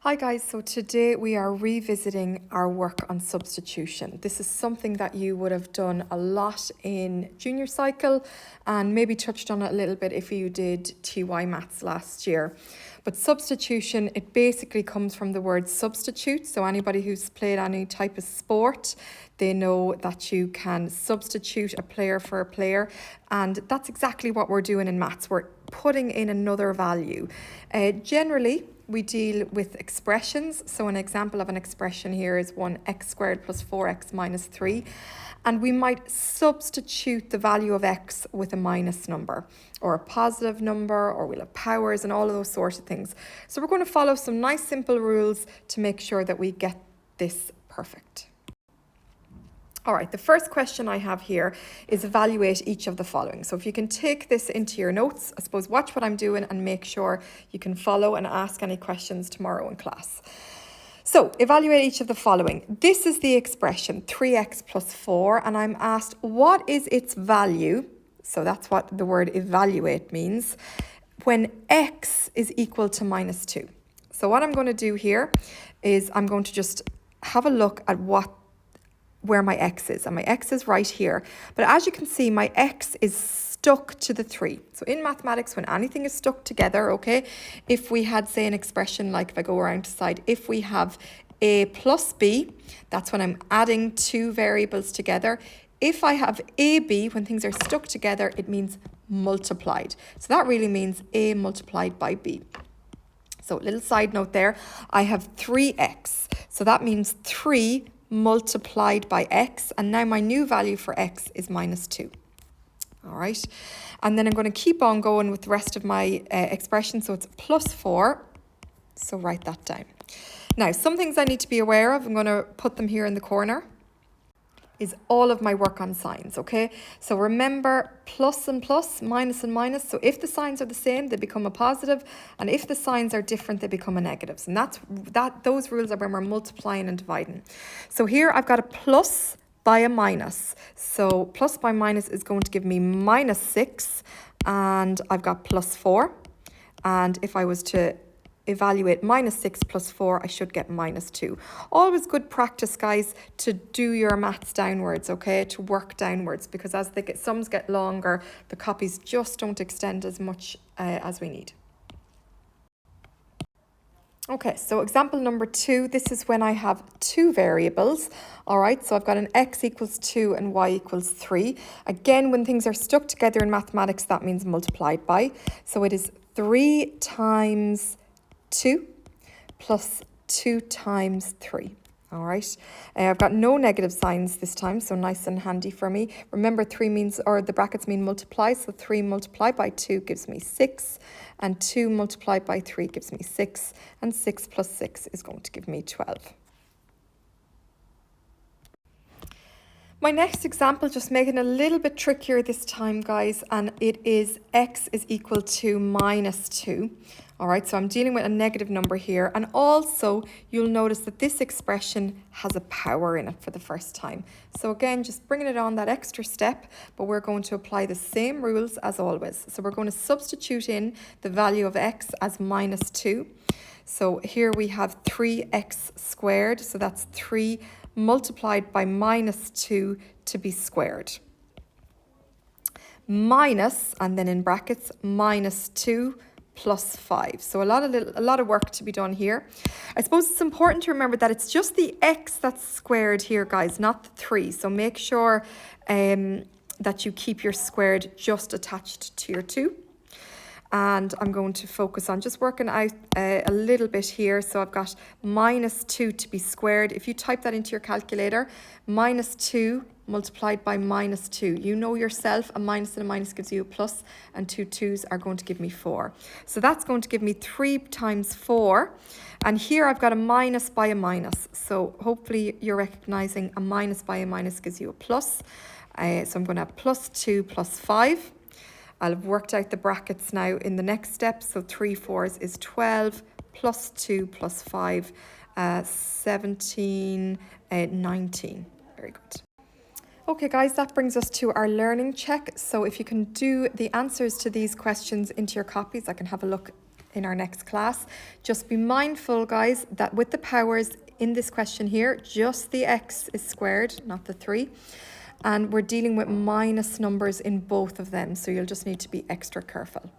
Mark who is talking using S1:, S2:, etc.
S1: Hi guys, so today we are revisiting our work on substitution. This is something that you would have done a lot in junior cycle and maybe touched on it a little bit if you did TY maths last year. But substitution, it basically comes from the word substitute. So anybody who's played any type of sport, they know that you can substitute a player for a player. And that's exactly what we're doing in maths. We're putting in another value. Generally, we deal with expressions. So an example of an expression here is 1x squared plus 4x minus 3. And we might substitute the value of x with a minus number or a positive number, or we'll have powers and all of those sorts of things. So we're going to follow some nice simple rules to make sure that we get this perfect. All right, the first question I have here is evaluate each of the following. So if you can take this into your notes, I suppose watch what I'm doing and make sure you can follow and ask any questions tomorrow in class. So evaluate each of the following. This is the expression 3x plus 4, and I'm asked what is its value? So that's what the word evaluate means, when x is equal to minus 2. So what I'm going to do here is I'm going to just have a look at where my x is, and my x is right here. But as you can see, my x is stuck to the 3. So in mathematics, when anything is stuck together, okay, if we had, say, an expression like, if I go around to the side, if we have a plus b, that's when I'm adding two variables together. If I have ab, when things are stuck together, it means multiplied. So that really means a multiplied by b. So little side note there, I have 3x. So that means 3 multiplied by x, and now my new value for x is minus 2. All right, and then I'm going to keep on going with the rest of my expression. So it's plus 4, so write that down. Now, some things I need to be aware of, I'm going to put them here in the corner, is all of my work on signs, okay? So remember, plus and plus, minus and minus. So if the signs are the same, they become a positive, and if the signs are different, they become a negative. And those rules are when we're multiplying and dividing. So here I've got a plus by a minus. So plus by minus is going to give me minus 6, and I've got plus 4. And if I was to evaluate minus 6 plus 4, I should get minus 2. Always good practice, guys, to do your maths downwards, okay, to work downwards, because as sums get longer, the copies just don't extend as much as we need. Okay, so example number 2, this is when I have two variables. All right, so I've got an x equals 2 and y equals 3. Again, when things are stuck together in mathematics, that means multiplied by. So it is 3 times 2 plus 2 times 3. All right, I've got no negative signs this time, so nice and handy for me. Remember, 3 means, or the brackets mean multiply, so 3 multiplied by 2 gives me 6, and 2 multiplied by 3 gives me 6, and 6 plus 6 is going to give me 12. My next example, just making it a little bit trickier this time, guys, and it is x is equal to minus 2. All right, so I'm dealing with a negative number here, and also you'll notice that this expression has a power in it for the first time. So again, just bringing it on that extra step, but we're going to apply the same rules as always. So we're going to substitute in the value of x as minus 2. So here we have 3x squared, so that's 3 multiplied by minus 2 to be squared. Minus, and then in brackets, minus 2 plus 5. So a lot of work to be done here. I suppose it's important to remember that it's just the x that's squared here, guys, not the 3. So make sure that you keep your squared just attached to your 2. And I'm going to focus on just working out a little bit here. So I've got minus 2 to be squared. If you type that into your calculator, minus 2 multiplied by minus 2. You know yourself, a minus and a minus gives you a plus, and 2 2s are going to give me 4. So that's going to give me 3 times 4. And here I've got a minus by a minus. So hopefully you're recognizing a minus by a minus gives you a plus. So I'm going to have plus 2 plus 5. I'll have worked out the brackets now in the next step. So 3 4s is 12, plus 2 plus 5, 17, 19. Very good. Okay guys, that brings us to our learning check. So if you can do the answers to these questions into your copies, I can have a look in our next class. Just be mindful guys that with the powers in this question here, just the x is squared, not the 3. And we're dealing with minus numbers in both of them, so you'll just need to be extra careful.